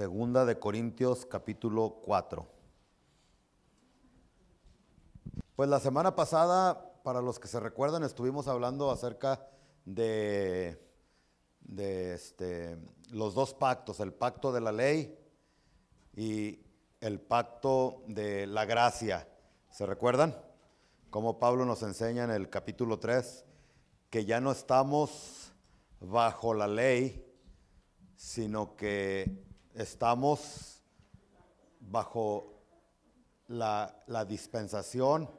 Segunda de Corintios capítulo 4. Pues la semana pasada, para los que se recuerdan, estuvimos hablando acerca de los dos pactos, el pacto de la ley y el pacto de la gracia. ¿Se recuerdan? Como Pablo nos enseña en el capítulo 3, que ya no estamos bajo la ley, sino que estamos bajo la dispensación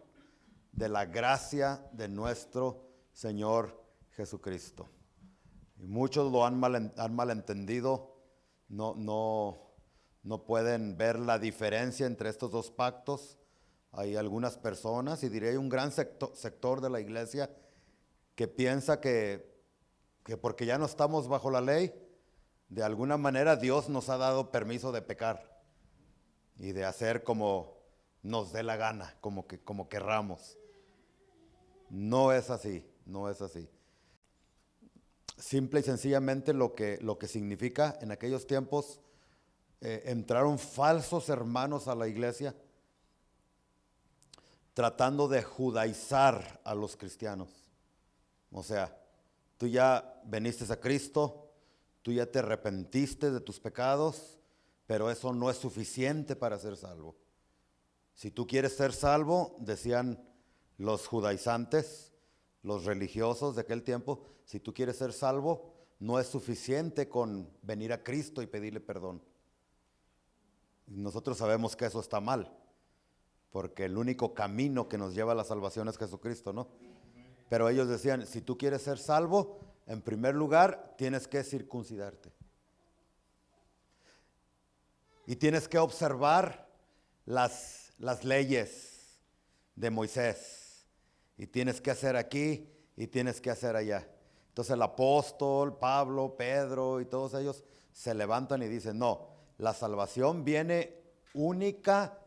de la gracia de nuestro Señor Jesucristo. Y muchos lo han malentendido, no pueden ver la diferencia entre estos dos pactos. Hay algunas personas, y diré un gran sector de la iglesia, que piensa que porque ya no estamos bajo la ley, de alguna manera Dios nos ha dado permiso de pecar y de hacer como nos dé la gana, como querramos. No es así, no es así. Simple y sencillamente lo que significa en aquellos tiempos, entraron falsos hermanos a la iglesia tratando de judaizar a los cristianos. O sea, tú ya veniste a Cristo, tú ya te arrepentiste de tus pecados, pero eso no es suficiente para ser salvo. Si tú quieres ser salvo, decían los judaizantes, los religiosos de aquel tiempo, si tú quieres ser salvo, no es suficiente con venir a Cristo y pedirle perdón. Nosotros sabemos que eso está mal, porque el único camino que nos lleva a la salvación es Jesucristo, ¿no? Pero ellos decían, si tú quieres ser salvo, en primer lugar tienes que circuncidarte. Y tienes que observar las leyes de Moisés. Y tienes que hacer aquí y tienes que hacer allá. Entonces el apóstol, Pablo, Pedro y todos ellos se levantan y dicen, no, la salvación viene única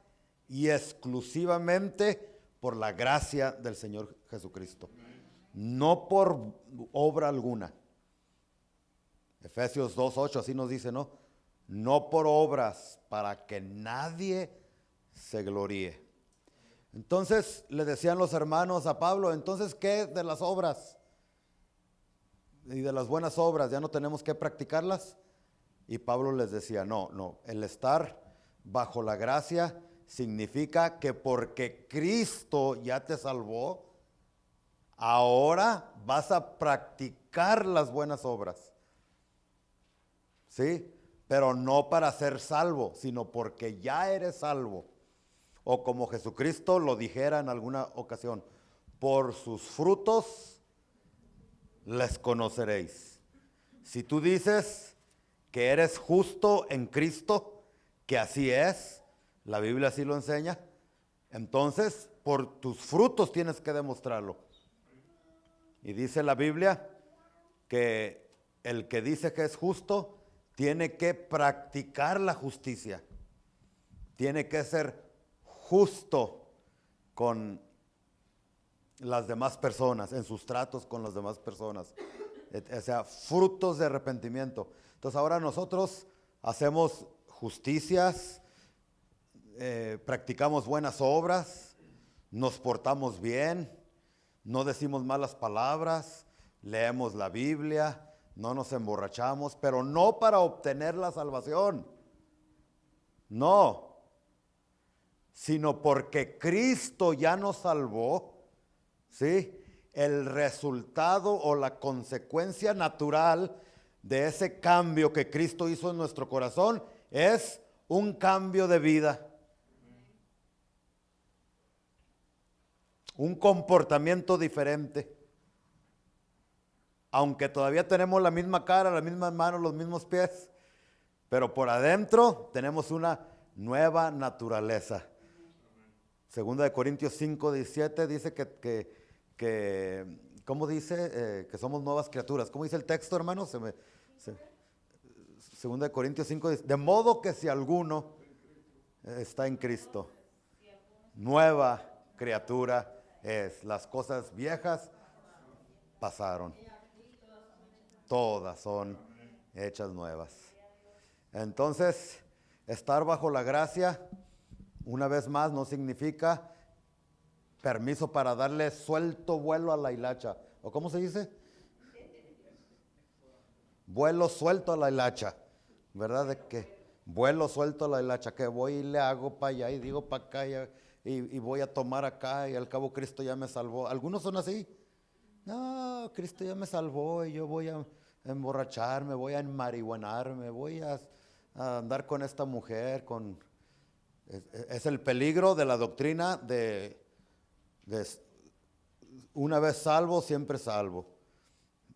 y exclusivamente por la gracia del Señor Jesucristo. No por obra alguna. Efesios 2:8 así nos dice, ¿no? No por obras, para que nadie se gloríe. Entonces le decían los hermanos a Pablo, entonces ¿qué de las obras? Y de las buenas obras, ¿ya no tenemos que practicarlas? Y Pablo les decía, no, el estar bajo la gracia significa que porque Cristo ya te salvó, ahora vas a practicar las buenas obras. ¿Sí? Pero no para ser salvo, sino porque ya eres salvo. O como Jesucristo lo dijera en alguna ocasión, por sus frutos les conoceréis. Si tú dices que eres justo en Cristo, que así es, la Biblia así lo enseña, entonces por tus frutos tienes que demostrarlo. Y dice la Biblia que el que dice que es justo tiene que practicar la justicia. Tiene que ser justo con las demás personas, en sus tratos con las demás personas. O sea, frutos de arrepentimiento. Entonces ahora nosotros hacemos justicias, practicamos buenas obras, nos portamos bien, no decimos malas palabras, leemos la Biblia, no nos emborrachamos, pero no para obtener la salvación, no, sino porque Cristo ya nos salvó, ¿sí? El resultado o la consecuencia natural de ese cambio que Cristo hizo en nuestro corazón es un cambio de vida. Un comportamiento diferente. Aunque todavía tenemos la misma cara, las mismas manos, los mismos pies, pero por adentro tenemos una nueva naturaleza. Segunda de Corintios 5:17 dice que ¿cómo dice? Que somos nuevas criaturas. ¿Cómo dice el texto, hermano? Segunda de Corintios 5 dice, de modo que si alguno está en Cristo, nueva criatura es. Las cosas viejas pasaron. Todas son hechas nuevas. Entonces, estar bajo la gracia, una vez más, no significa permiso para darle suelto vuelo a la hilacha. ¿O cómo se dice? Vuelo suelto a la hilacha. ¿Verdad? De que vuelo suelto a la hilacha, que voy y le hago para allá y digo para acá y voy a tomar acá y al cabo Cristo ya me salvó. Algunos son así. No, Cristo ya me salvó y yo voy a emborracharme, voy a enmarihuanarme, voy a andar con esta mujer. Es el peligro de la doctrina de una vez salvo, siempre salvo.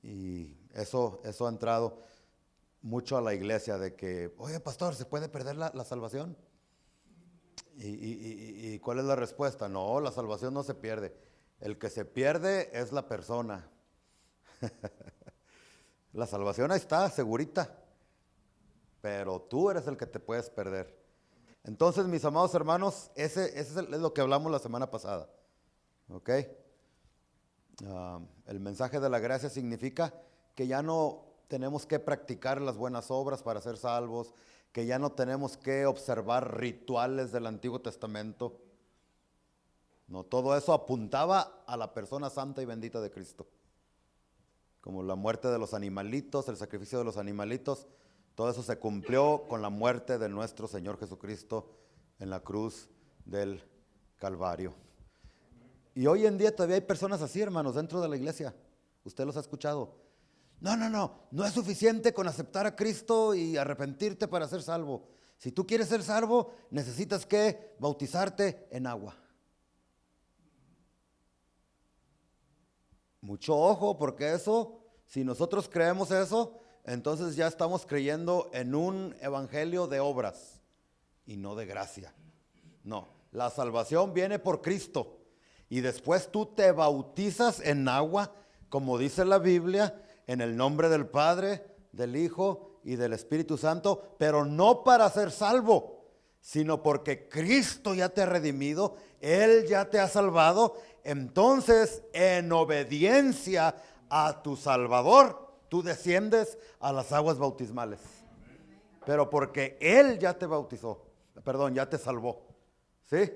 Y eso ha entrado mucho a la iglesia de que, oye pastor, ¿se puede perder la salvación? ¿Y cuál es la respuesta? No, la salvación no se pierde. El que se pierde es la persona. La salvación ahí está, segurita. Pero tú eres el que te puedes perder. Entonces, mis amados hermanos, ese es lo que hablamos la semana pasada. ¿Ok? El mensaje de la gracia significa que ya no tenemos que practicar las buenas obras para ser salvos, que ya no tenemos que observar rituales del Antiguo Testamento. No, todo eso apuntaba a la persona santa y bendita de Cristo. Como la muerte de los animalitos, el sacrificio de los animalitos, todo eso se cumplió con la muerte de nuestro Señor Jesucristo en la cruz del Calvario. Y hoy en día todavía hay personas así, hermanos, dentro de la iglesia. Usted los ha escuchado. No es suficiente con aceptar a Cristo y arrepentirte para ser salvo. Si tú quieres ser salvo, necesitas que bautizarte en agua. Mucho ojo, porque eso, si nosotros creemos eso, entonces ya estamos creyendo en un evangelio de obras y no de gracia. No, la salvación viene por Cristo y después tú te bautizas en agua, como dice la Biblia, en el nombre del Padre, del Hijo y del Espíritu Santo, pero no para ser salvo, sino porque Cristo ya te ha redimido, Él ya te ha salvado. Entonces, en obediencia a tu Salvador, tú desciendes a las aguas bautismales. Pero porque Él ya te bautizó, ya te salvó. ¿Sí?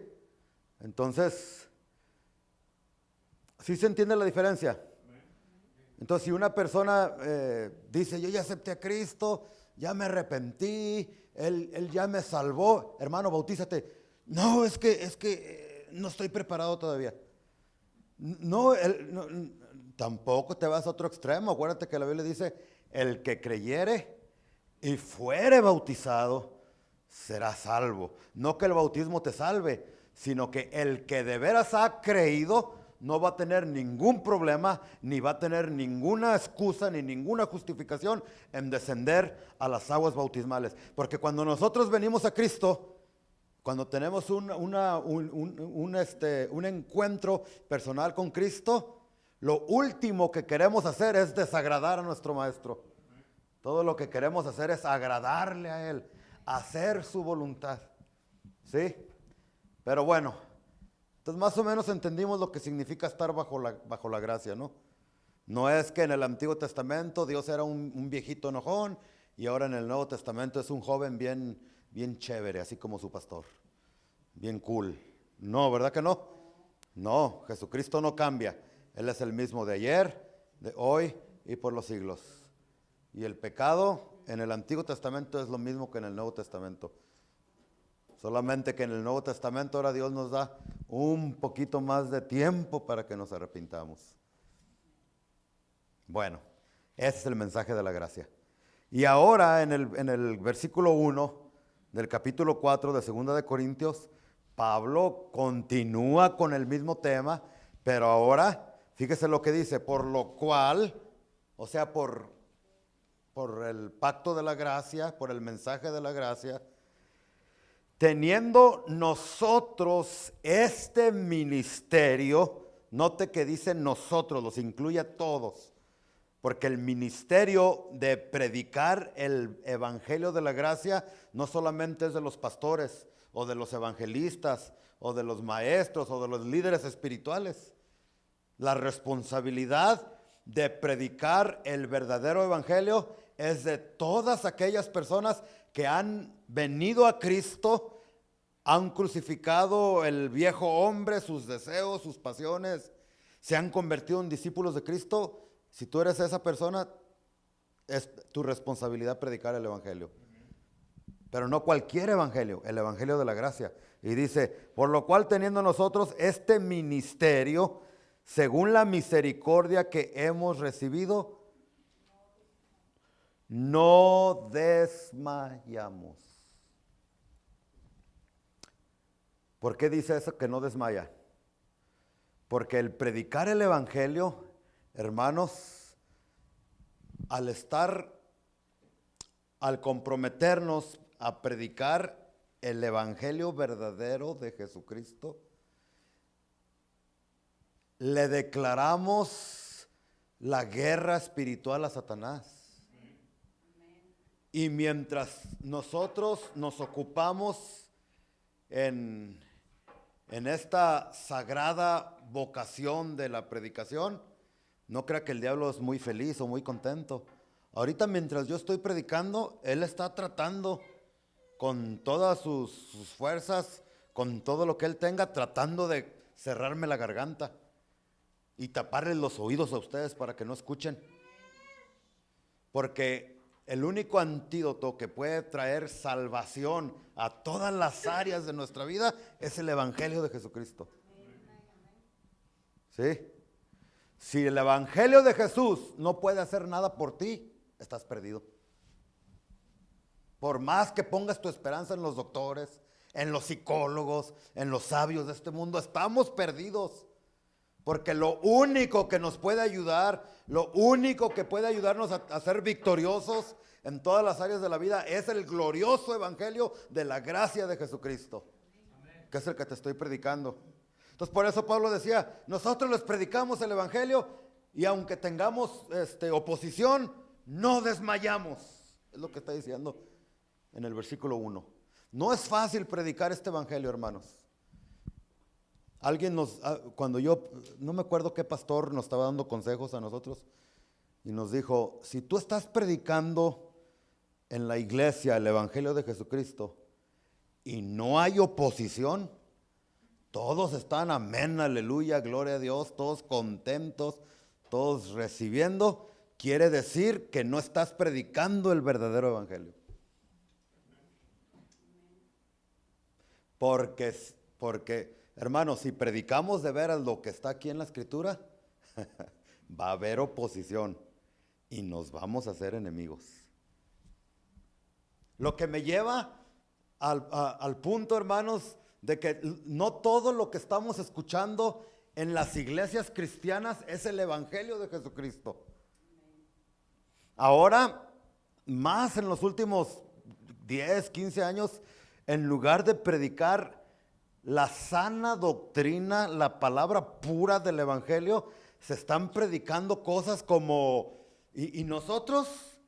Entonces, ¿sí se entiende la diferencia? Entonces, si una persona dice, yo ya acepté a Cristo, ya me arrepentí, él ya me salvó, hermano, bautízate. No, es que no estoy preparado todavía. No, tampoco te vas a otro extremo. Acuérdate que la Biblia dice, el que creyere y fuere bautizado será salvo. No que el bautismo te salve, sino que el que de veras ha creído no va a tener ningún problema, ni va a tener ninguna excusa, ni ninguna justificación en descender a las aguas bautismales. Porque cuando nosotros venimos a Cristo, cuando tenemos un encuentro personal con Cristo, lo último que queremos hacer es desagradar a nuestro Maestro. Todo lo que queremos hacer es agradarle a Él, hacer su voluntad. ¿Sí? Pero bueno, entonces más o menos entendimos lo que significa estar bajo la gracia, ¿no? No es que en el Antiguo Testamento Dios era un viejito enojón y ahora en el Nuevo Testamento es un joven bien chévere, así como su pastor, bien cool. No, ¿verdad que no? No, Jesucristo no cambia. Él es el mismo de ayer, de hoy y por los siglos. Y el pecado en el Antiguo Testamento es lo mismo que en el Nuevo Testamento. Solamente que en el Nuevo Testamento ahora Dios nos da un poquito más de tiempo para que nos arrepintamos. Bueno, ese es el mensaje de la gracia. Y ahora en el versículo 1 del capítulo 4 de 2 de Corintios, Pablo continúa con el mismo tema, pero ahora, fíjese lo que dice, por lo cual, o sea, por el pacto de la gracia, por el mensaje de la gracia, teniendo nosotros este ministerio, note que dice nosotros, los incluye a todos, porque el ministerio de predicar el evangelio de la gracia no solamente es de los pastores o de los evangelistas o de los maestros o de los líderes espirituales. La responsabilidad de predicar el verdadero evangelio es de todas aquellas personas que han venido a Cristo, han crucificado el viejo hombre, sus deseos, sus pasiones, se han convertido en discípulos de Cristo. Si tú eres esa persona, es tu responsabilidad predicar el evangelio. Pero no cualquier evangelio, el evangelio de la gracia. Y dice, por lo cual teniendo nosotros este ministerio, según la misericordia que hemos recibido, no desmayamos. ¿Por qué dice eso que no desmaya? Porque el predicar el evangelio, hermanos, al comprometernos a predicar el evangelio verdadero de Jesucristo, le declaramos la guerra espiritual a Satanás. Y mientras nosotros nos ocupamos en esta sagrada vocación de la predicación, no crea que el diablo es muy feliz o muy contento. Ahorita mientras yo estoy predicando, él está tratando con todas sus fuerzas, con todo lo que él tenga, tratando de cerrarme la garganta y taparles los oídos a ustedes para que no escuchen. Porque el único antídoto que puede traer salvación a todas las áreas de nuestra vida es el evangelio de Jesucristo. ¿Sí? Si el evangelio de Jesús no puede hacer nada por ti, estás perdido. Por más que pongas tu esperanza en los doctores, en los psicólogos, en los sabios de este mundo, estamos perdidos. Porque lo único que nos puede ayudar, lo único que puede ayudarnos a ser victoriosos en todas las áreas de la vida es el glorioso evangelio de la gracia de Jesucristo. Amén. Que es el que te estoy predicando. Entonces por eso Pablo decía, nosotros les predicamos el evangelio y aunque tengamos oposición, no desmayamos. Es lo que está diciendo en el versículo 1. No es fácil predicar este evangelio, hermanos. Alguien cuando yo, no me acuerdo qué pastor nos estaba dando consejos a nosotros y nos dijo, si tú estás predicando en la iglesia el evangelio de Jesucristo y no hay oposición, todos están amén, aleluya, gloria a Dios, todos contentos, todos recibiendo, quiere decir que no estás predicando el verdadero evangelio. Porque hermanos, si predicamos de veras lo que está aquí en la escritura, va a haber oposición y nos vamos a hacer enemigos. Lo que me lleva al punto, hermanos, de que no todo lo que estamos escuchando en las iglesias cristianas es el evangelio de Jesucristo. Ahora, más en los últimos 10, 15 años, en lugar de predicar la sana doctrina, la palabra pura del evangelio, se están predicando cosas como, y nosotros,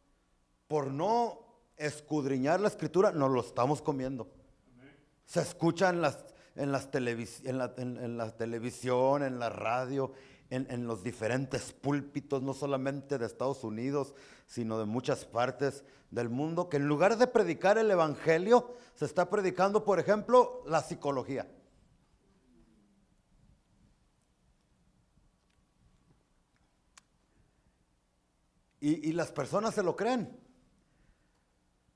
por no escudriñar la escritura, nos lo estamos comiendo. Amén. Se escucha en la televisión, en la radio, en los diferentes púlpitos, no solamente de Estados Unidos, sino de muchas partes del mundo, que en lugar de predicar el evangelio, se está predicando, por ejemplo, la psicología. Y las personas se lo creen.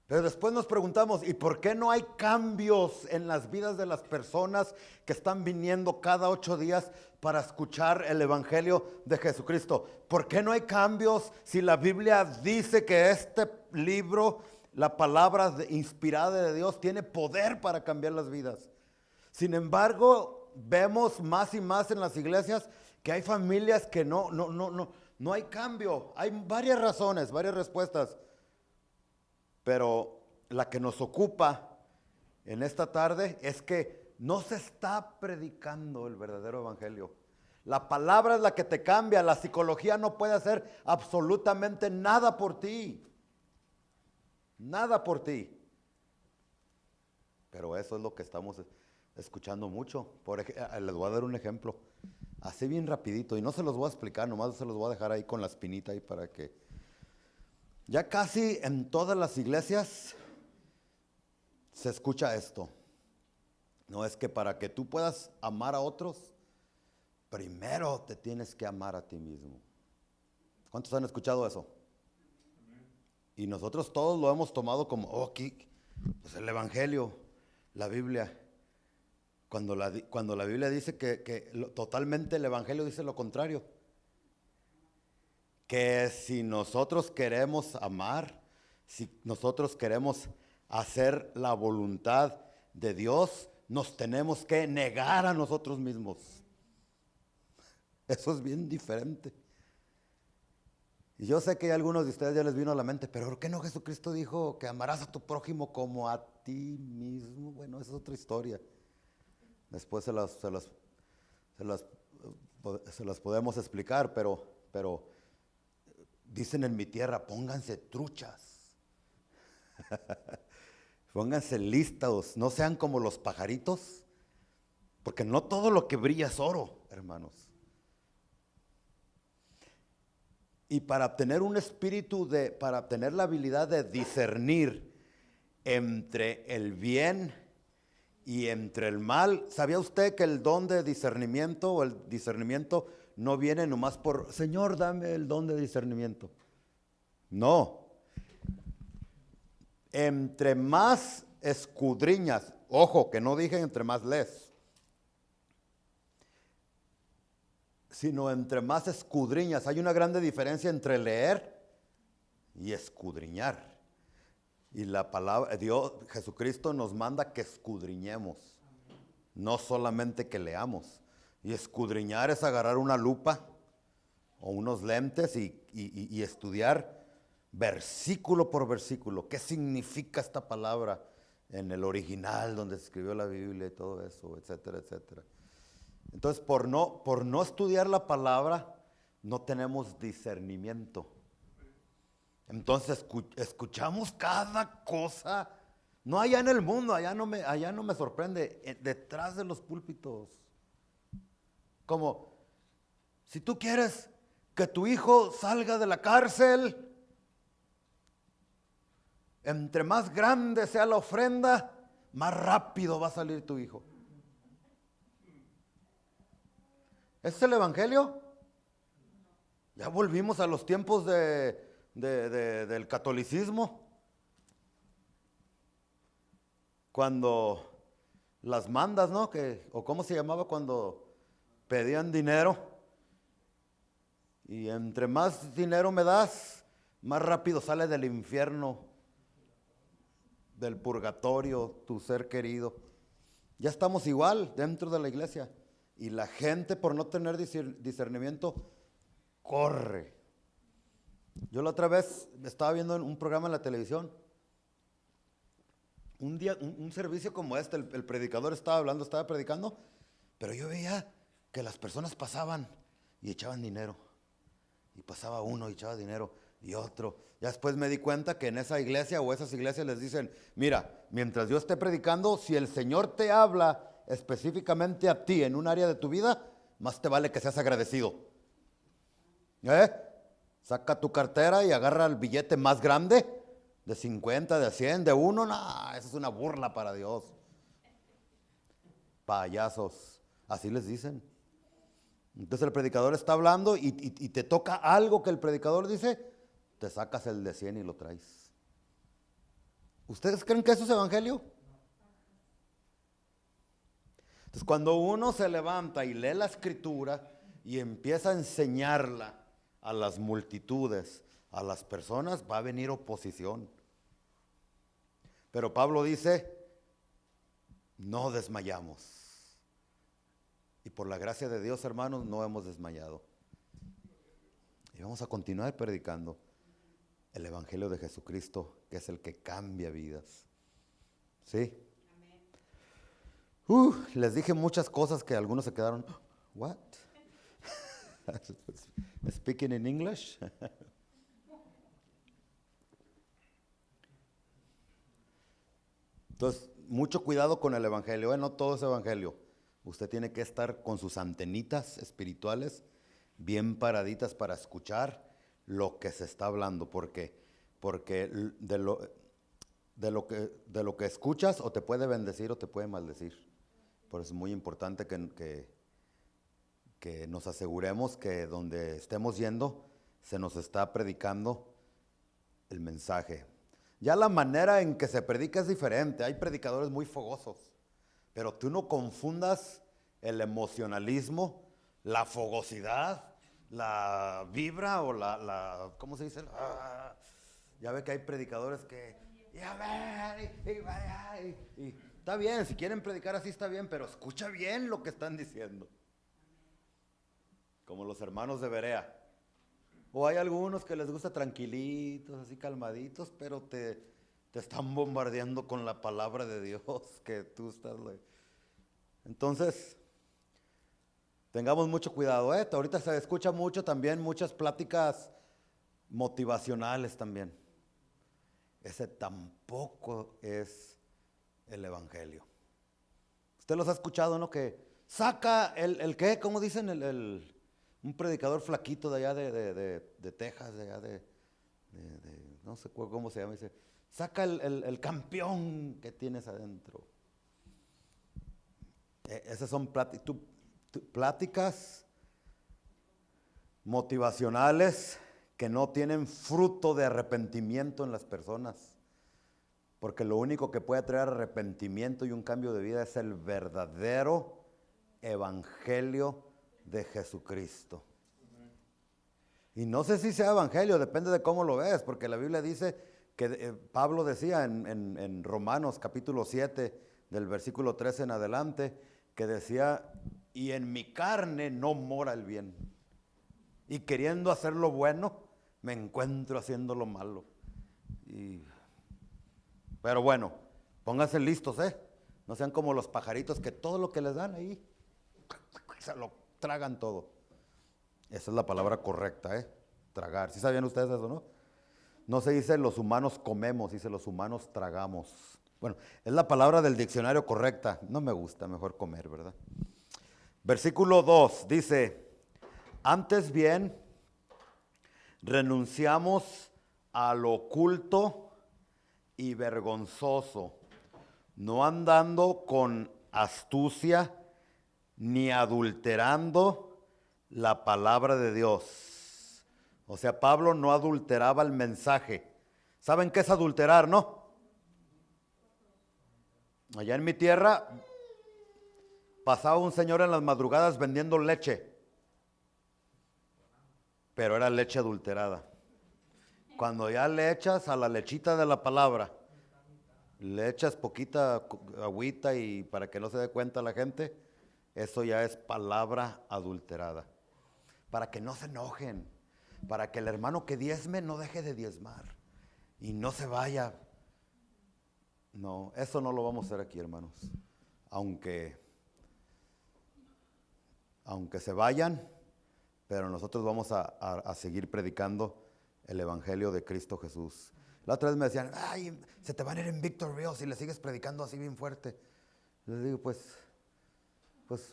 Pero después nos preguntamos, ¿y por qué no hay cambios en las vidas de las personas que están viniendo cada 8 días para escuchar el evangelio de Jesucristo? ¿Por qué no hay cambios si la Biblia dice que este libro, la palabra inspirada de Dios, tiene poder para cambiar las vidas? Sin embargo, vemos más y más en las iglesias que hay familias que no hay cambio. Hay varias razones, varias respuestas. Pero la que nos ocupa en esta tarde es que no se está predicando el verdadero evangelio. La palabra es la que te cambia. La psicología no puede hacer absolutamente nada por ti. Nada por ti. Pero eso es lo que estamos escuchando mucho. Les voy a dar un ejemplo. Así bien rapidito. Y no se los voy a explicar, nomás se los voy a dejar ahí con la espinita ahí para que... Ya casi en todas las iglesias se escucha esto. No, es que para que tú puedas amar a otros, primero te tienes que amar a ti mismo. ¿Cuántos han escuchado eso? Y nosotros todos lo hemos tomado como, aquí, pues el Evangelio, la Biblia. Cuando la Biblia dice totalmente el Evangelio dice lo contrario. Que si nosotros queremos amar, si nosotros queremos hacer la voluntad de Dios, nos tenemos que negar a nosotros mismos. Eso es bien diferente. Y yo sé que a algunos de ustedes ya les vino a la mente, pero ¿por qué no Jesucristo dijo que amarás a tu prójimo como a ti mismo? Bueno, esa es otra historia. Después se las podemos explicar, pero dicen en mi tierra, pónganse truchas. Pónganse listos, no sean como los pajaritos, porque no todo lo que brilla es oro, hermanos. Y para tener un espíritu para tener la habilidad de discernir entre el bien y entre el mal, ¿sabía usted que el don de discernimiento o el discernimiento no viene nomás por, Señor, dame el don de discernimiento? No. Entre más escudriñas, ojo, que no dije entre más lees, sino entre más escudriñas. Hay una grande diferencia entre leer y escudriñar. Y la palabra, Dios, Jesucristo nos manda que escudriñemos, no solamente que leamos. Y escudriñar es agarrar una lupa o unos lentes y estudiar versículo por versículo. ¿Qué significa esta palabra en el original donde se escribió la Biblia y todo eso, etcétera, etcétera? Entonces, por no estudiar la palabra, no tenemos discernimiento. Entonces, escuchamos cada cosa, no allá en el mundo, allá no me sorprende, detrás de los púlpitos. Como, si tú quieres que tu hijo salga de la cárcel, entre más grande sea la ofrenda, más rápido va a salir tu hijo. ¿Ese es el Evangelio? Ya volvimos a los tiempos del catolicismo, cuando las mandas, ¿no? O cómo se llamaba cuando pedían dinero, y entre más dinero me das, más rápido sale del infierno, del purgatorio, tu ser querido. Ya estamos igual dentro de la iglesia, y la gente, por no tener discernimiento, corre. Yo la otra vez estaba viendo un programa en la televisión, un día, un servicio como este, el predicador estaba predicando, pero yo veía que las personas pasaban y echaban dinero, y pasaba uno y echaba dinero, y otro. Ya después me di cuenta que en esa iglesia o esas iglesias les dicen, mira, mientras yo esté predicando, si el Señor te habla específicamente a ti en un área de tu vida, más te vale que seas agradecido. Saca tu cartera y agarra el billete más grande, de 50, de 100, de 1, no, eso es una burla para Dios. Payasos, así les dicen. Entonces el predicador está hablando y te toca algo que el predicador dice, te sacas el de 100 y lo traes. ¿Ustedes creen que eso es evangelio? Entonces cuando uno se levanta y lee la escritura y empieza a enseñarla a las multitudes, a las personas, va a venir oposición. Pero Pablo dice, no desmayamos. Y por la gracia de Dios, hermanos, no hemos desmayado. Y vamos a continuar predicando el Evangelio de Jesucristo, que es el que cambia vidas. ¿Sí? Les dije muchas cosas que algunos se quedaron, ¿what? Speaking in English. Entonces, mucho cuidado con el Evangelio, no todo es Evangelio. Usted tiene que estar con sus antenitas espirituales bien paraditas para escuchar lo que se está hablando, porque de lo que escuchas, o te puede bendecir o te puede maldecir. Por eso es muy importante que nos aseguremos que donde estemos yendo se nos está predicando el mensaje. Ya la manera en que se predica es diferente. Hay predicadores muy fogosos, pero tú no confundas el emocionalismo, la fogosidad, la vibra o ¿cómo se dice? Ya ve que hay predicadores que y está bien, si quieren predicar así está bien, pero escucha bien lo que están diciendo. Como los hermanos de Berea. O hay algunos que les gusta tranquilitos, así calmaditos, pero te están bombardeando con la palabra de Dios que tú estás. Entonces, tengamos mucho cuidado. Ahorita se escucha mucho también, muchas pláticas motivacionales también. Ese tampoco es el evangelio. Usted los ha escuchado, ¿no? Que saca el ¿qué? ¿Cómo dicen? Un predicador flaquito de allá de Texas, de allá no sé cómo se llama, dice, saca el campeón que tienes adentro. Esas son pláticas motivacionales que no tienen fruto de arrepentimiento en las personas. Porque lo único que puede traer arrepentimiento y un cambio de vida es el verdadero evangelio de Jesucristo. Y no sé si sea evangelio, depende de cómo lo ves, porque la Biblia dice que Pablo decía en Romanos capítulo 7, del versículo 13 en adelante, que decía, y en mi carne no mora el bien, y queriendo hacer lo bueno, me encuentro haciendo lo malo. Pero bueno, pónganse listos, no sean como los pajaritos que todo lo que les dan ahí, se lo tragan todo. Esa es la palabra correcta, tragar. ¿Sí sabían ustedes eso, no? No se dice los humanos comemos, dice los humanos tragamos. Bueno, es la palabra del diccionario correcta. No me gusta, mejor comer, ¿verdad? Versículo 2 dice, antes bien, renunciamos a lo oculto y vergonzoso, no andando con astucia ni adulterando la palabra de Dios. O sea, Pablo no adulteraba el mensaje. ¿Saben qué es adulterar, no? Allá en mi tierra pasaba un señor en las madrugadas vendiendo leche, pero era leche adulterada. Cuando ya le echas a la lechita de la palabra, le echas poquita agüita y para que no se dé cuenta la gente, eso ya es palabra adulterada. Para que no se enojen, para que el hermano que diezme no deje de diezmar y no se vaya. No, eso no lo vamos a hacer aquí, hermanos. Aunque se vayan, pero nosotros vamos a seguir predicando el evangelio de Cristo Jesús. La otra vez me decían, ay, se te van a ir en Victorville si le sigues predicando así bien fuerte. Les digo, pues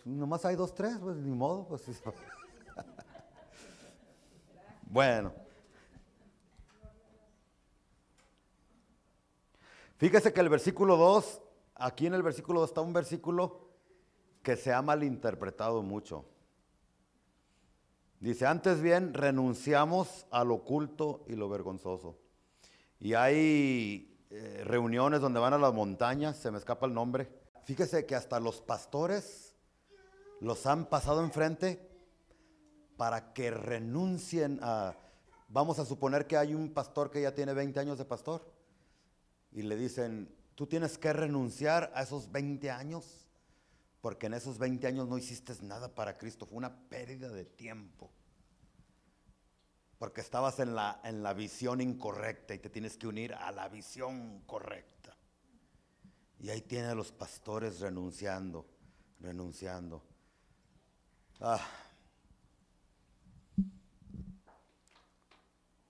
nomás hay 2, 3, pues ni modo, pues. Bueno. Fíjese que el versículo 2, aquí en el versículo 2 está un versículo que se ha malinterpretado mucho. Dice, antes bien, renunciamos a lo oculto y lo vergonzoso. Y hay reuniones donde van a las montañas, se me escapa el nombre. Fíjese que hasta los pastores los han pasado enfrente para que renuncien a... Vamos a suponer que hay un pastor que ya tiene 20 años de pastor y le dicen, tú tienes que renunciar a esos 20 años porque en esos 20 años no hiciste nada para Cristo, fue una pérdida de tiempo. Porque estabas en la visión incorrecta y te tienes que unir a la visión correcta. Y ahí tiene a los pastores renunciando.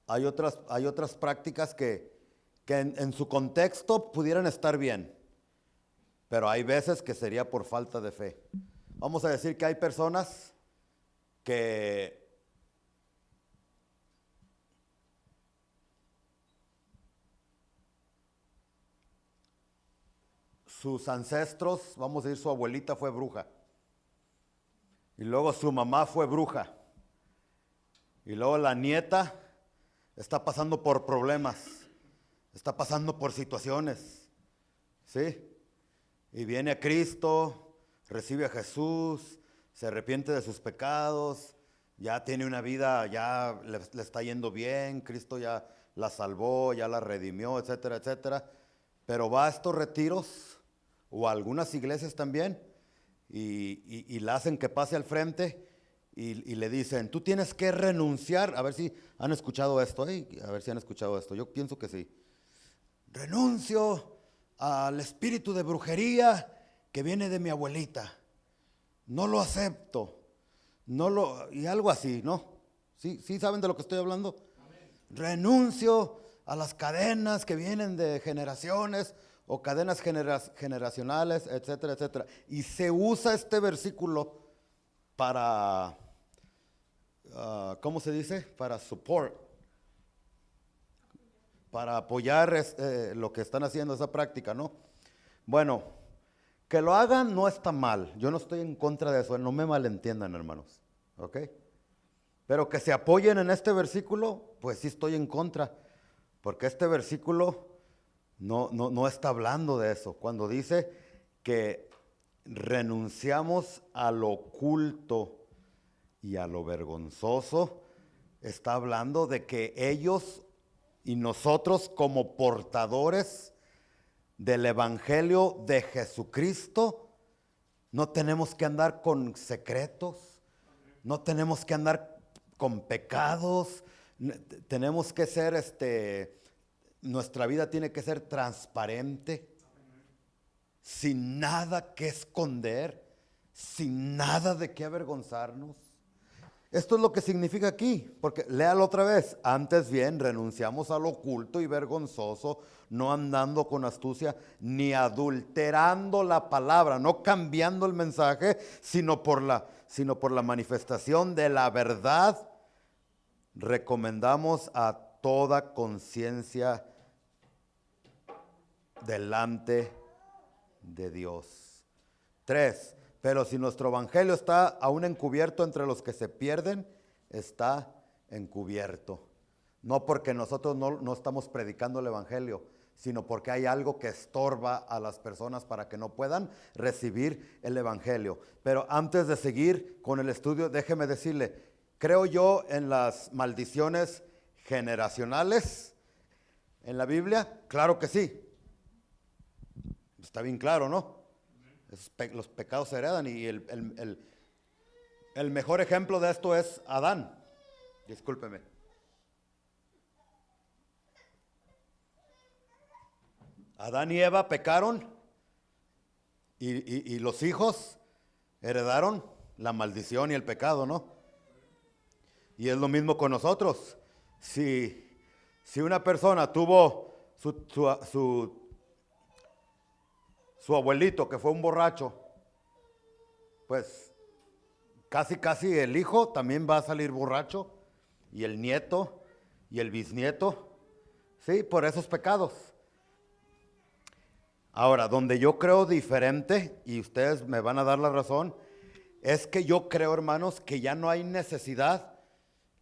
Hay otras prácticas que en su contexto pudieran estar bien, pero hay veces que sería por falta de fe. Vamos a decir que hay personas que sus ancestros, vamos a decir, su abuelita fue bruja. Y luego su mamá fue bruja. Y luego la nieta está pasando por problemas, está pasando por situaciones, ¿sí? Y viene a Cristo, recibe a Jesús, se arrepiente de sus pecados, ya tiene una vida, ya le está yendo bien, Cristo ya la salvó, ya la redimió, etcétera, etcétera. Pero va a estos retiros, o a algunas iglesias también, y la hacen que pase al frente y le dicen, tú tienes que renunciar. A ver si han escuchado esto, a ver si han escuchado esto, yo pienso que sí. Renuncio al espíritu de brujería que viene de mi abuelita, no lo acepto, y algo así, ¿no? ¿Sí saben de lo que estoy hablando? Amén. Renuncio a las cadenas que vienen de generaciones o cadenas generacionales, etcétera, etcétera. Y se usa este versículo para, ¿cómo se dice? Para support, para apoyar lo que están haciendo, esa práctica, ¿no? Bueno, que lo hagan no está mal, yo no estoy en contra de eso, no me malentiendan, hermanos, ¿ok? Pero que se apoyen en este versículo, pues sí estoy en contra, porque este versículo no está hablando de eso. Cuando dice que renunciamos a lo oculto y a lo vergonzoso, está hablando de que ellos y nosotros como portadores del Evangelio de Jesucristo no tenemos que andar con secretos, no tenemos que andar con pecados, tenemos que ser nuestra vida tiene que ser transparente, sin nada que esconder, sin nada de qué avergonzarnos. Esto es lo que significa aquí, porque léalo otra vez. Antes bien, renunciamos a lo oculto y vergonzoso, no andando con astucia, ni adulterando la palabra, no cambiando el mensaje, sino por la manifestación de la verdad. Recomendamos a toda conciencia delante de Dios. 3. Pero si nuestro evangelio está aún encubierto entre los que se pierden, está encubierto. No porque nosotros no estamos predicando el evangelio, sino porque hay algo que estorba a las personas para que no puedan recibir el evangelio. Pero antes de seguir con el estudio, déjeme decirle, creo yo en las maldiciones generacionales en la Biblia. Claro que sí. Está bien claro, ¿no? Los pecados se heredan y el mejor ejemplo de esto es Adán. Discúlpeme. Adán y Eva pecaron y los hijos heredaron la maldición y el pecado, ¿no? Y es lo mismo con nosotros. Si una persona tuvo su abuelito que fue un borracho, pues casi el hijo también va a salir borracho, y el nieto y el bisnieto, sí, por esos pecados. Ahora, donde yo creo diferente, y ustedes me van a dar la razón, es que yo creo, hermanos, que ya no hay necesidad,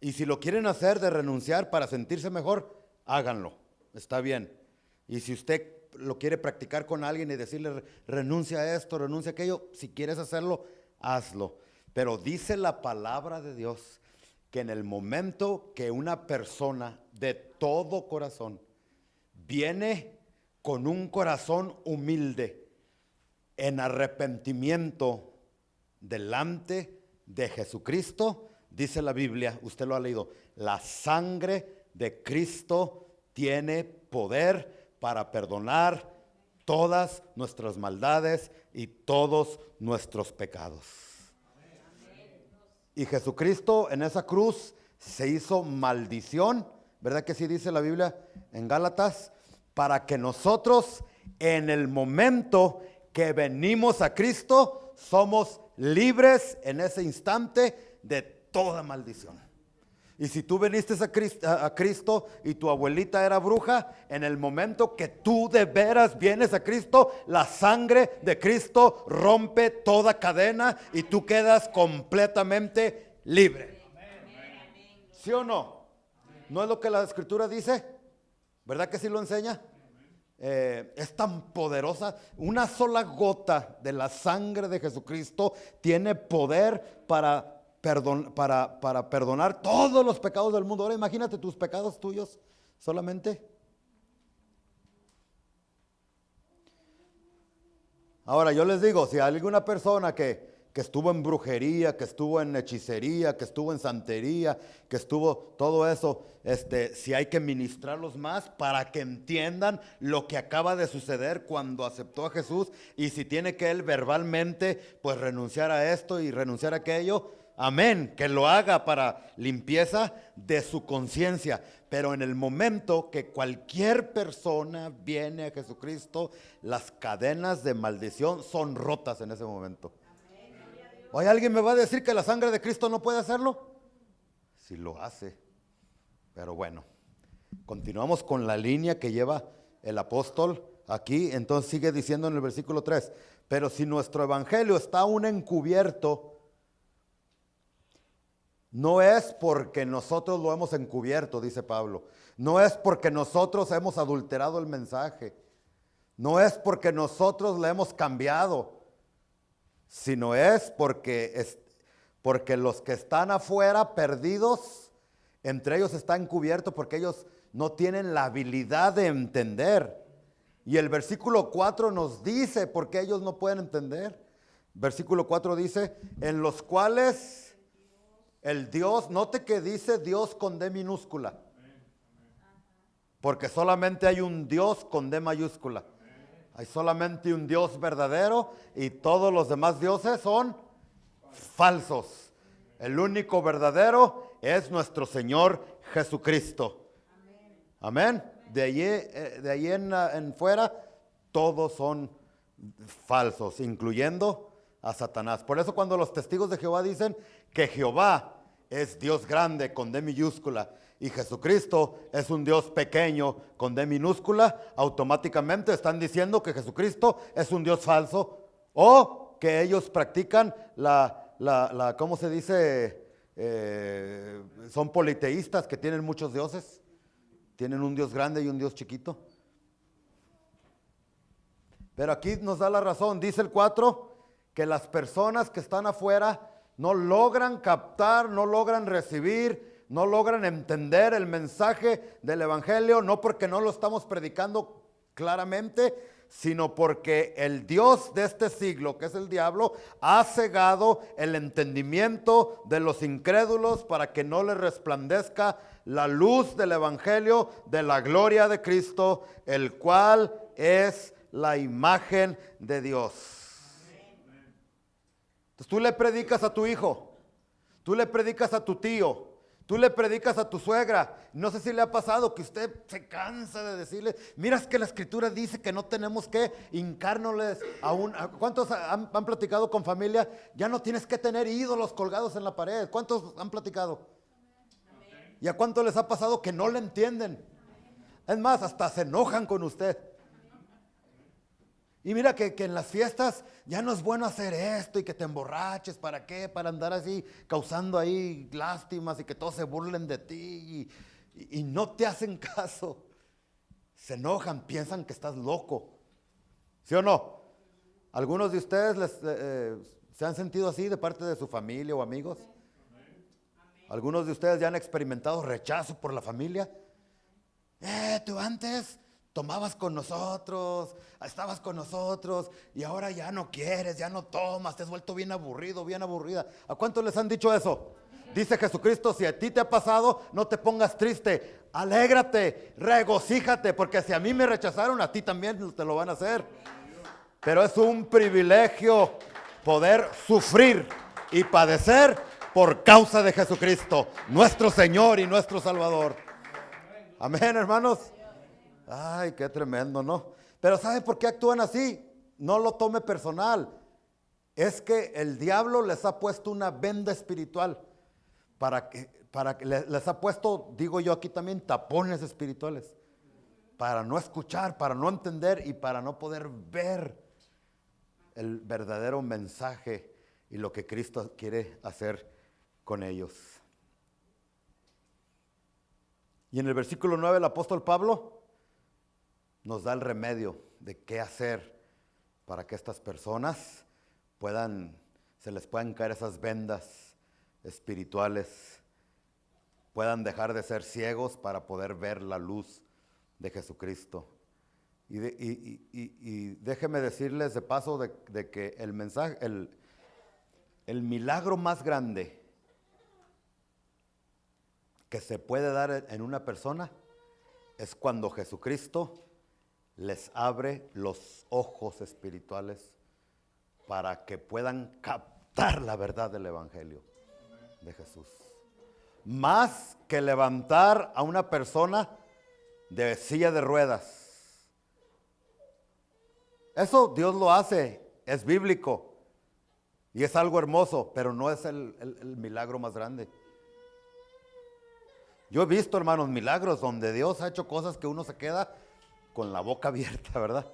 y si lo quieren hacer de renunciar para sentirse mejor, háganlo, está bien. Y si usted lo quiere practicar con alguien y decirle renuncia a esto, renuncia a aquello, si quieres hacerlo, hazlo. Pero dice la palabra de Dios que en el momento que una persona de todo corazón viene con un corazón humilde en arrepentimiento delante de Jesucristo, dice la Biblia, usted lo ha leído, la sangre de Cristo tiene poder para perdonar todas nuestras maldades y todos nuestros pecados. Y Jesucristo en esa cruz se hizo maldición, ¿verdad que sí dice la Biblia en Gálatas? Para que nosotros en el momento que venimos a Cristo somos libres en ese instante de toda maldición. Y si tú viniste a Cristo y tu abuelita era bruja, en el momento que tú de veras vienes a Cristo, la sangre de Cristo rompe toda cadena y tú quedas completamente libre. ¿Sí o no? ¿No es lo que la Escritura dice? ¿Verdad que sí lo enseña? Es tan poderosa. Una sola gota de la sangre de Jesucristo tiene poder para perdonar todos los pecados del mundo. Ahora imagínate tus pecados tuyos solamente. Ahora yo les digo, si hay alguna persona que estuvo en brujería, que estuvo en hechicería, que estuvo en santería, que estuvo todo eso, si hay que ministrarlos más para que entiendan lo que acaba de suceder cuando aceptó a Jesús, y si tiene que él verbalmente pues renunciar a esto y renunciar a aquello, amén, que lo haga para limpieza de su conciencia. Pero en el momento que cualquier persona viene a Jesucristo, las cadenas de maldición son rotas en ese momento. ¿Hoy alguien me va a decir que la sangre de Cristo no puede hacerlo? Sí lo hace. Pero bueno, continuamos con la línea que lleva el apóstol aquí. Entonces sigue diciendo en el versículo 3, pero si nuestro evangelio está aún encubierto, no es porque nosotros lo hemos encubierto, dice Pablo. No es porque nosotros hemos adulterado el mensaje. No es porque nosotros le hemos cambiado, sino es porque los que están afuera perdidos, entre ellos está encubierto porque ellos no tienen la habilidad de entender. Y el versículo 4 nos dice por qué ellos no pueden entender. Versículo 4 dice, en los cuales el Dios, note que dice Dios con D minúscula, porque solamente hay un Dios con D mayúscula. Hay solamente un Dios verdadero y todos los demás dioses son falsos. El único verdadero es nuestro Señor Jesucristo. Amén. De allí en fuera todos son falsos, incluyendo a Satanás. Por eso cuando los testigos de Jehová dicen que Jehová es Dios grande con D minúscula y Jesucristo es un Dios pequeño con D minúscula, automáticamente están diciendo que Jesucristo es un Dios falso, o que ellos practican ¿cómo se dice? Son politeístas, que tienen muchos dioses, tienen un Dios grande y un Dios chiquito. Pero aquí nos da la razón, dice el 4, que las personas que están afuera no logran captar, no logran recibir, no logran entender el mensaje del evangelio, no porque no lo estamos predicando claramente, sino porque el Dios de este siglo, que es el diablo, ha cegado el entendimiento de los incrédulos para que no les resplandezca la luz del evangelio de la gloria de Cristo, el cual es la imagen de Dios. Entonces tú le predicas a tu hijo, tú le predicas a tu tío, tú le predicas a tu suegra. No sé si le ha pasado que usted se cansa de decirle, mira, es que la Escritura dice que no tenemos que hincárnosles ¿cuántos han platicado con familia? Ya no tienes que tener ídolos colgados en la pared. ¿Cuántos han platicado? Amén. ¿Y a cuántos les ha pasado que no le entienden? Es más, hasta se enojan con usted. Y mira que en las fiestas ya no es bueno hacer esto y que te emborraches. ¿Para qué? Para andar así causando ahí lástimas y que todos se burlen de ti y no te hacen caso. Se enojan, piensan que estás loco. ¿Sí o no? ¿Algunos de ustedes se han sentido así de parte de su familia o amigos? ¿Algunos de ustedes ya han experimentado rechazo por la familia? Tú antes tomabas con nosotros, estabas con nosotros y ahora ya no quieres, ya no tomas, te has vuelto bien aburrido, bien aburrida. ¿A cuántos les han dicho eso? Dice Jesucristo, si a ti te ha pasado, no te pongas triste, alégrate, regocíjate, porque si a mí me rechazaron, a ti también te lo van a hacer. Pero es un privilegio poder sufrir y padecer por causa de Jesucristo, nuestro Señor y nuestro Salvador. Amén, hermanos. Ay, qué tremendo, ¿no? Pero ¿sabe por qué actúan así? No lo tome personal. Es que el diablo les ha puesto una venda espiritual para para que les ha puesto, digo yo aquí también, tapones espirituales, para no escuchar, para no entender y para no poder ver el verdadero mensaje y lo que Cristo quiere hacer con ellos. Y en el versículo 9 el apóstol Pablo nos da el remedio de qué hacer para que estas personas se les puedan caer esas vendas espirituales, puedan dejar de ser ciegos para poder ver la luz de Jesucristo. Y déjenme decirles de paso de que el mensaje, el milagro más grande que se puede dar en una persona es cuando Jesucristo les abre los ojos espirituales para que puedan captar la verdad del Evangelio de Jesús. Más que levantar a una persona de silla de ruedas. Eso Dios lo hace, es bíblico y es algo hermoso, pero no es el milagro más grande. Yo he visto, hermanos, milagros donde Dios ha hecho cosas que uno se queda con la boca abierta, ¿verdad?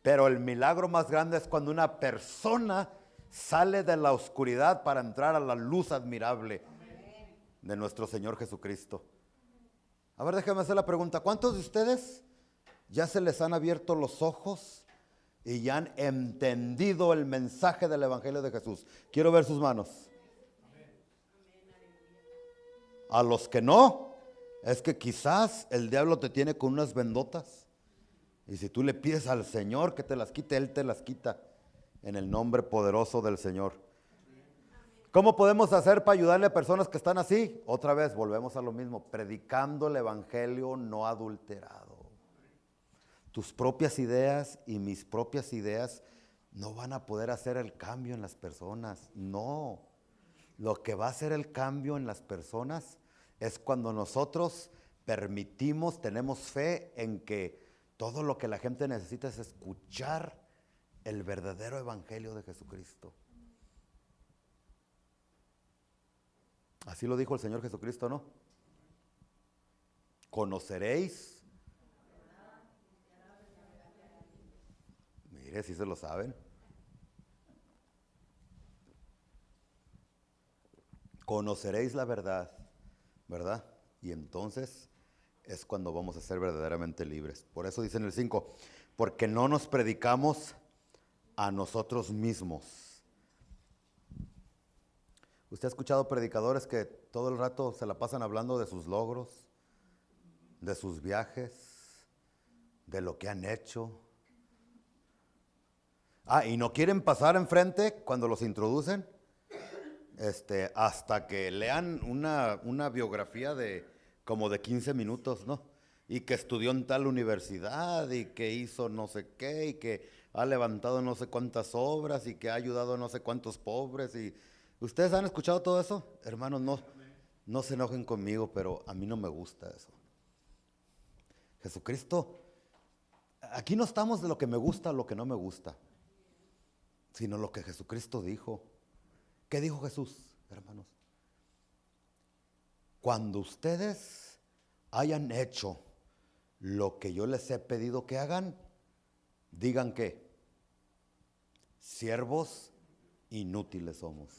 Pero el milagro más grande es cuando una persona sale de la oscuridad para entrar a la luz admirable de nuestro Señor Jesucristo. A ver, déjame hacer la pregunta. ¿Cuántos de ustedes ya se les han abierto los ojos y ya han entendido el mensaje del Evangelio de Jesús? Quiero ver sus manos. A los que no, es que quizás el diablo te tiene con unas vendotas. Y si tú le pides al Señor que te las quite, Él te las quita. En el nombre poderoso del Señor. ¿Cómo podemos hacer para ayudarle a personas que están así? Otra vez, volvemos a lo mismo. Predicando el Evangelio no adulterado. Tus propias ideas y mis propias ideas no van a poder hacer el cambio en las personas. No. Lo que va a hacer el cambio en las personas es cuando nosotros permitimos, tenemos fe en que todo lo que la gente necesita es escuchar el verdadero Evangelio de Jesucristo. Así lo dijo el Señor Jesucristo, ¿no? Conoceréis. Mire, si se lo saben. Conoceréis la verdad, ¿verdad? Y entonces es cuando vamos a ser verdaderamente libres. Por eso dice en el 5, porque no nos predicamos a nosotros mismos. ¿Usted ha escuchado predicadores que todo el rato se la pasan hablando de sus logros, de sus viajes, de lo que han hecho? Y no quieren pasar enfrente cuando los introducen, hasta que lean una biografía de como de 15 minutos, ¿no? Y que estudió en tal universidad y que hizo no sé qué y que ha levantado no sé cuántas obras y que ha ayudado a no sé cuántos pobres. Y ¿ustedes han escuchado todo eso? Hermanos, no se enojen conmigo, pero a mí no me gusta eso. Jesucristo, aquí no estamos de lo que me gusta a lo que no me gusta, sino lo que Jesucristo dijo. ¿Qué dijo Jesús, hermanos? Cuando ustedes hayan hecho lo que yo les he pedido que hagan, digan que siervos inútiles somos.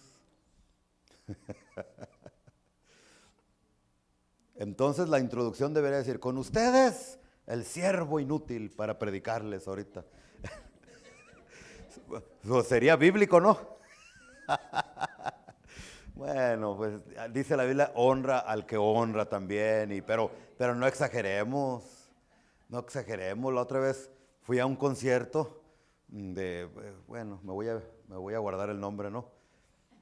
Entonces la introducción debería decir, con ustedes, el siervo inútil para predicarles ahorita. Sería bíblico, ¿no? Bueno, pues dice la Biblia, honra al que honra también, pero no exageremos, no exageremos. La otra vez fui a un concierto bueno, me voy a guardar el nombre, ¿no?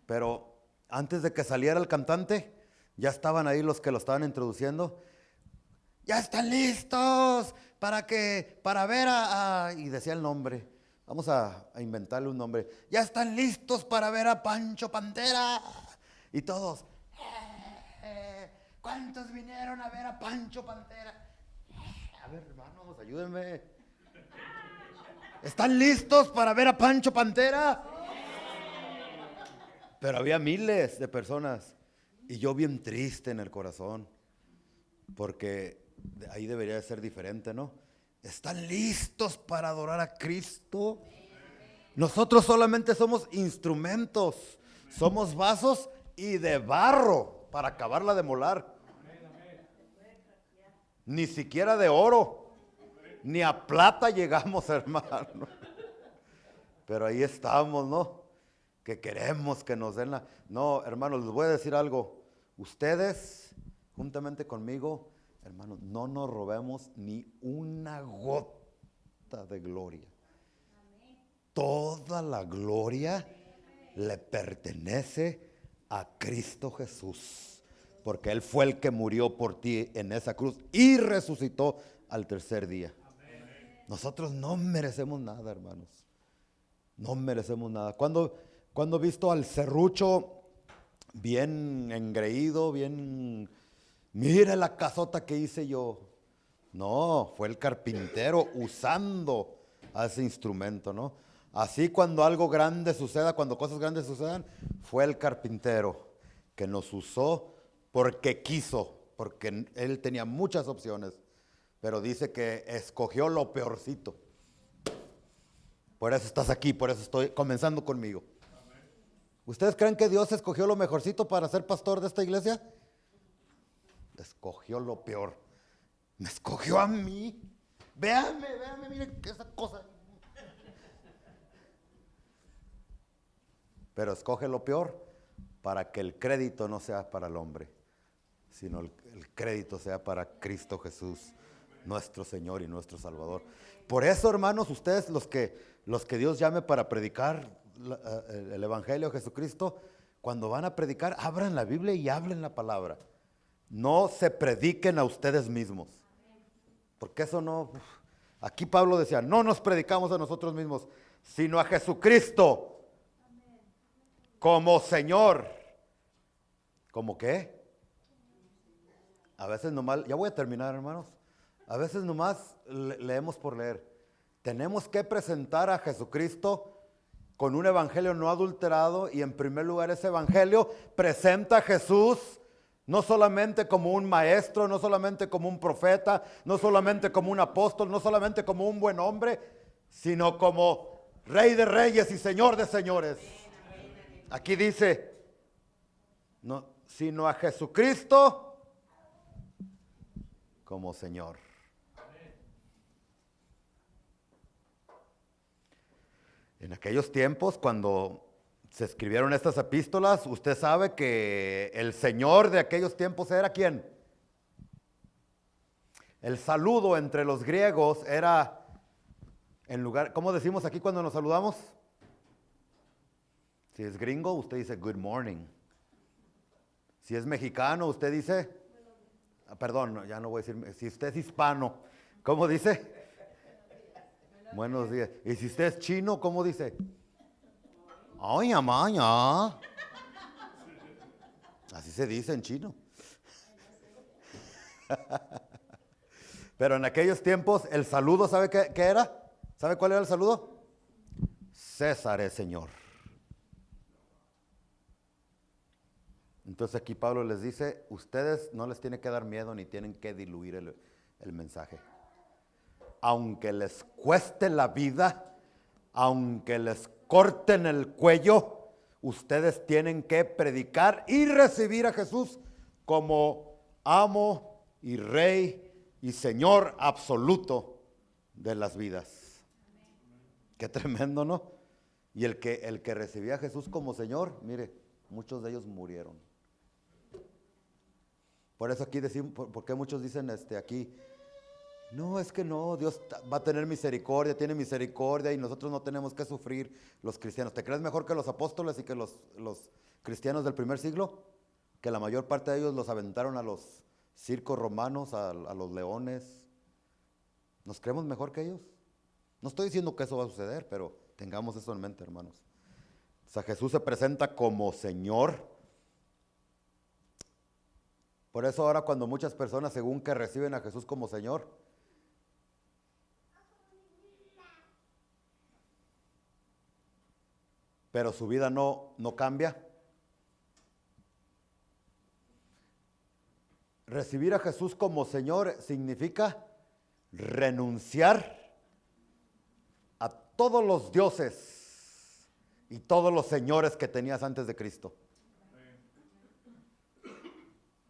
Pero antes de que saliera el cantante, ya estaban ahí los que lo estaban introduciendo. Ya están listos para ver y decía el nombre. Vamos a inventarle un nombre. Ya están listos para ver a Pancho Pantera. Y todos, ¿cuántos vinieron a ver a Pancho Pantera? A ver, hermanos, ayúdenme. ¿Están listos para ver a Pancho Pantera? Pero había miles de personas. Y yo bien triste en el corazón, porque ahí debería de ser diferente, ¿no? ¿Están listos para adorar a Cristo? Nosotros solamente somos instrumentos, somos vasos y de barro para acabarla de molar. Ni siquiera de oro, ni a plata llegamos, hermano. Pero ahí estamos, ¿no? Que queremos que nos den la... No, hermanos, les voy a decir algo. Ustedes, juntamente conmigo, hermanos, no nos robemos ni una gota de gloria. Toda la gloria le pertenece a Cristo Jesús, porque Él fue el que murió por ti en esa cruz y resucitó al tercer día. Nosotros no merecemos nada, hermanos. No merecemos nada. Cuando he visto al serrucho bien engreído, bien... Mire la casota que hice yo. No, fue el carpintero usando a ese instrumento, ¿no? Así cuando algo grande suceda, cuando cosas grandes sucedan, fue el carpintero que nos usó porque quiso, porque él tenía muchas opciones, pero dice que escogió lo peorcito. Por eso estás aquí, por eso estoy comenzando conmigo. ¿Ustedes creen que Dios escogió lo mejorcito para ser pastor de esta iglesia? Escogió lo peor. Me escogió a mí. Véanme, miren esa cosa. Pero escoge lo peor para que el crédito no sea para el hombre, sino el crédito sea para Cristo Jesús, nuestro Señor y nuestro Salvador. Por eso, hermanos, ustedes los que Dios llame para predicar el Evangelio de Jesucristo, cuando van a predicar, abran la Biblia y hablen la palabra. No se prediquen a ustedes mismos, porque eso no... Aquí Pablo decía, no nos predicamos a nosotros mismos, sino a Jesucristo como Señor. ¿Cómo qué? A veces nomás, ya voy a terminar, hermanos. A veces nomás leemos por leer. Tenemos que presentar a Jesucristo con un evangelio no adulterado, y en primer lugar ese evangelio presenta a Jesús no solamente como un maestro, no solamente como un profeta, no solamente como un apóstol, no solamente como un buen hombre, sino como Rey de Reyes y Señor de Señores. Aquí dice, no, sino a Jesucristo como Señor. En aquellos tiempos, cuando se escribieron estas epístolas, usted sabe que el Señor de aquellos tiempos era ¿quién? El saludo entre los griegos era, en lugar, ¿cómo decimos aquí cuando nos saludamos? Si es gringo, usted dice good morning. Si es mexicano, usted dice, perdón, ya no voy a decir, si usted es hispano, ¿cómo dice? Buenos días. Y si usted es chino, ¿cómo dice? Ay, amaña. Así se dice en chino. Pero en aquellos tiempos el saludo, ¿sabe qué era? ¿Sabe cuál era el saludo? César es Señor. Entonces aquí Pablo les dice, ustedes no les tiene que dar miedo ni tienen que diluir el mensaje. Aunque les cueste la vida, aunque les corten el cuello, ustedes tienen que predicar y recibir a Jesús como amo y rey y Señor absoluto de las vidas. Qué tremendo, ¿no? Y el que recibía a Jesús como Señor, mire, muchos de ellos murieron. Por eso aquí decimos, porque muchos dicen aquí, no, es que no, Dios va a tener misericordia, tiene misericordia y nosotros no tenemos que sufrir los cristianos. ¿Te crees mejor que los apóstoles y que los cristianos del primer siglo? Que la mayor parte de ellos los aventaron a los circos romanos, a los leones. ¿Nos creemos mejor que ellos? No estoy diciendo que eso va a suceder, pero tengamos eso en mente, hermanos. O sea, Jesús se presenta como Señor. Por eso ahora cuando muchas personas, según que reciben a Jesús como Señor, pero su vida no cambia, recibir a Jesús como Señor significa renunciar a todos los dioses y todos los señores que tenías antes de Cristo.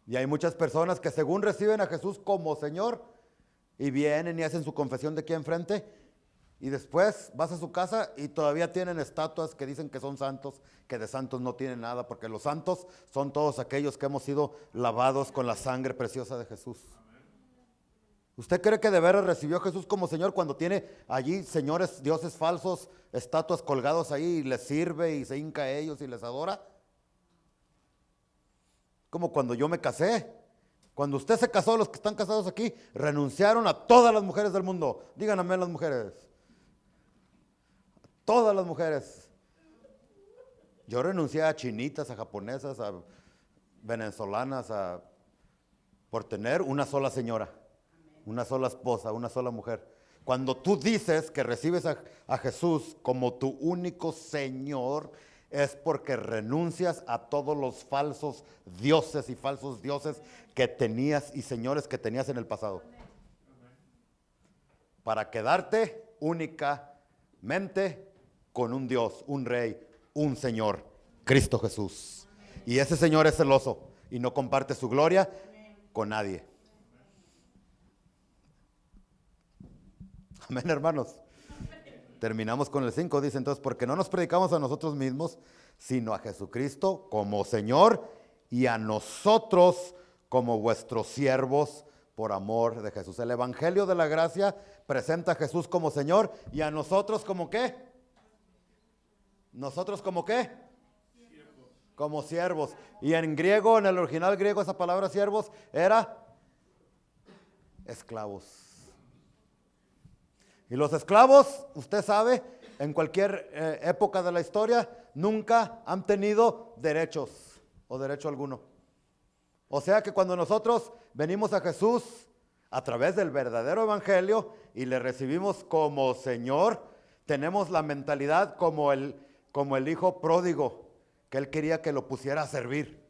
Y hay muchas personas que según reciben a Jesús como Señor y vienen y hacen su confesión de aquí enfrente y después vas a su casa y todavía tienen estatuas que dicen que son santos, que de santos no tienen nada, porque los santos son todos aquellos que hemos sido lavados con la sangre preciosa de Jesús. ¿Usted cree que de veras recibió a Jesús como Señor cuando tiene allí señores, dioses falsos, estatuas colgados ahí y les sirve y se hinca a ellos y les adora? Como cuando yo me casé. Cuando usted se casó, los que están casados aquí, renunciaron a todas las mujeres del mundo. Díganme las mujeres. Todas las mujeres. Yo renuncié a chinitas, a japonesas, a venezolanas, por tener una sola señora, una sola esposa, una sola mujer. Cuando tú dices que recibes a Jesús como tu único Señor, es porque renuncias a todos los falsos dioses y falsos dioses que tenías y señores que tenías en el pasado. Para quedarte únicamente con un Dios, un Rey, un Señor, Cristo Jesús. Y ese Señor es celoso y no comparte su gloria con nadie. Amén, hermanos. Terminamos con el 5, dice entonces, porque no nos predicamos a nosotros mismos, sino a Jesucristo como Señor y a nosotros como vuestros siervos por amor de Jesús. El Evangelio de la Gracia presenta a Jesús como Señor y a nosotros como ¿qué? ¿Nosotros como qué? Siervos. Como siervos. Y en griego, en el original griego, esa palabra siervos era esclavos. Y los esclavos, usted sabe, en cualquier época de la historia, nunca han tenido derechos o derecho alguno. O sea que cuando nosotros venimos a Jesús a través del verdadero evangelio y le recibimos como Señor, tenemos la mentalidad como el hijo pródigo, que él quería que lo pusiera a servir.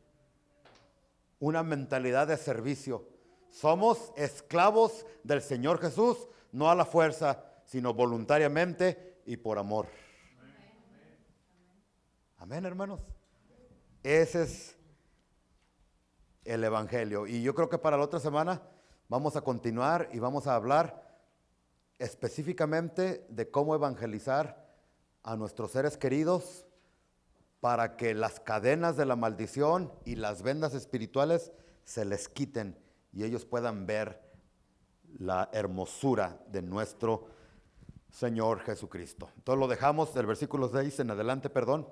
Una mentalidad de servicio. Somos esclavos del Señor Jesús, no a la fuerza, sino voluntariamente y por amor. Amén, hermanos. Ese es el evangelio. Y yo creo que para la otra semana vamos a continuar y vamos a hablar específicamente de cómo evangelizar a nuestros seres queridos para que las cadenas de la maldición y las vendas espirituales se les quiten y ellos puedan ver la hermosura de nuestro Señor Jesucristo. Entonces lo dejamos del versículo 6 en adelante, para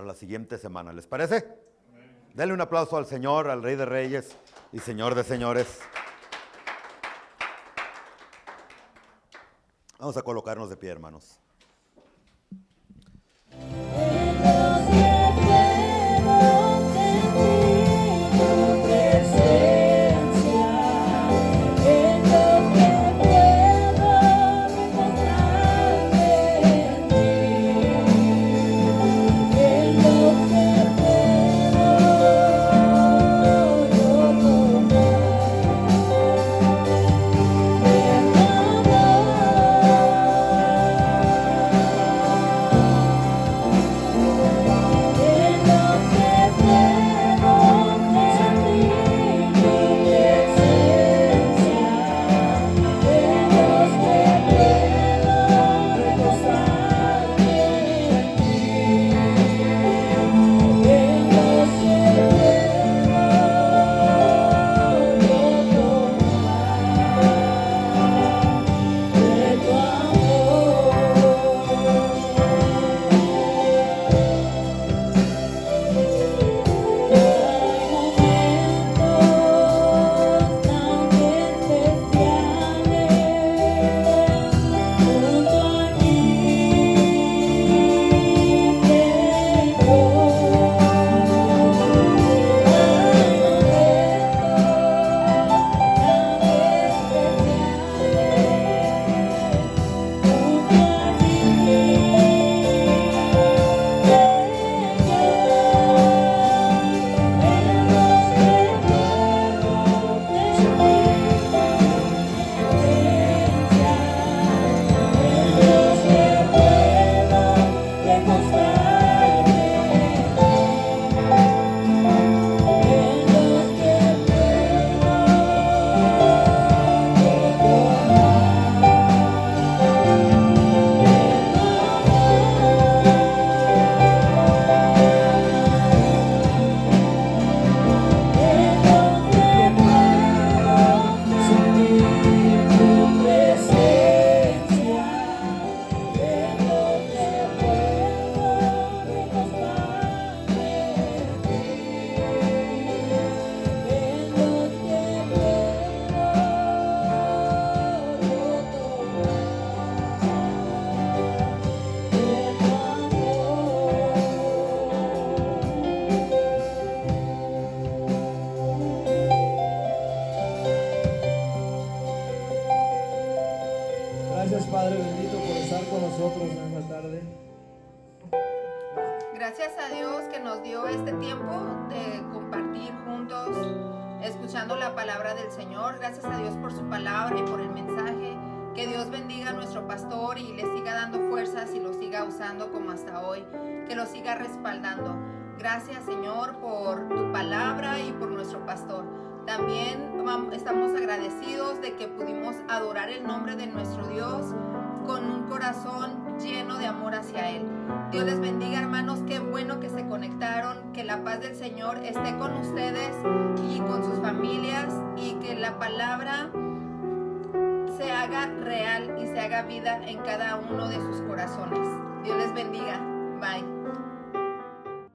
la siguiente semana. ¿Les parece? Amén. Denle un aplauso al Señor, al Rey de Reyes y Señor de Señores. Vamos a colocarnos de pie, hermanos. Gracias a Dios que nos dio este tiempo de compartir juntos, escuchando la palabra del Señor. Gracias a Dios por su palabra y por el mensaje. Que Dios bendiga a nuestro pastor y le siga dando fuerzas y lo siga usando como hasta hoy. Que lo siga respaldando. Gracias, Señor, por tu palabra y por nuestro pastor. También estamos agradecidos de que pudimos adorar el nombre de nuestro Dios con un corazón lleno de amor hacia Él. Dios les bendiga, hermanos. Qué bueno que se conectaron. Que la paz del Señor esté con ustedes y con sus familias, y que la palabra se haga real y se haga vida en cada uno de sus corazones. Dios les bendiga. Bye.